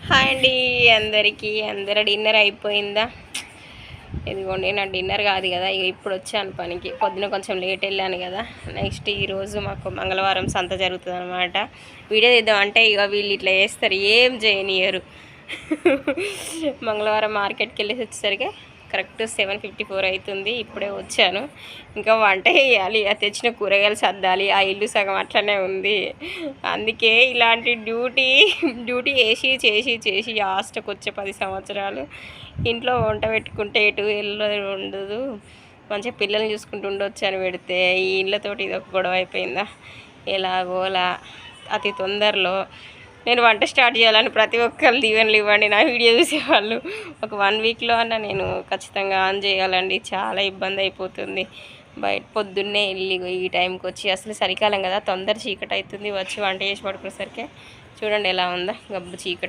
Hi అండి అందరికీ. అందరూ డిన్నర్ అయిపోయిందా? ఇదిగోండి నా డిన్నర్ కాదు కదా, ఇక ఇప్పుడు వచ్చాను పనికి. పొద్దున కొంచెం లేట్ వెళ్ళాను కదా. నెక్స్ట్ ఈరోజు మాకు మంగళవారం సంత జరుగుతుంది అనమాట. వీడియో తీద్దామంటే ఇక వీళ్ళు ఇట్లా చేస్తారు, ఏం చేయనియరు. మంగళవారం మార్కెట్కి వెళ్ళేసి వచ్చేసరికి కరెక్ట్ 7:54 అవుతుంది. ఇప్పుడే వచ్చాను. ఇంకా వంట చేయాలి, ఆ తెచ్చిన కూరగాయలు సర్దాలి, ఆ ఇల్లు సగం అట్లనే ఉంది. అందుకే ఇలాంటి డ్యూటీ చేసి చేసి చేసి లాస్ట్కి వచ్చే 10 సంవత్సరాలు ఇంట్లో వంట పెట్టుకుంటే ఎటు ఉండదు, మంచిగా పిల్లల్ని చూసుకుంటూ ఉండొచ్చు అని పెడితే ఈ ఇళ్ళతోటి ఇది ఒక గొడవ అయిపోయిందా. ఎలాగోలా అతి తొందరలో నేను వంట స్టార్ట్ చేయాలని ప్రతి ఒక్కరు దీవెనలు ఇవ్వండి. నా వీడియో చూసేవాళ్ళు ఒక 1 వీక్లో అన్న నేను ఖచ్చితంగా ఆన్ చేయాలండి. చాలా ఇబ్బంది అయిపోతుంది. బయట పొద్దున్నే వెళ్ళి ఈ టైంకి వచ్చి, అసలు చలికాలం కదా, తొందర చీకటి అవుతుంది. వచ్చి వంట చేసి పడుకునేసరికి చూడండి ఎలా ఉందా, గబ్బు చీకటి.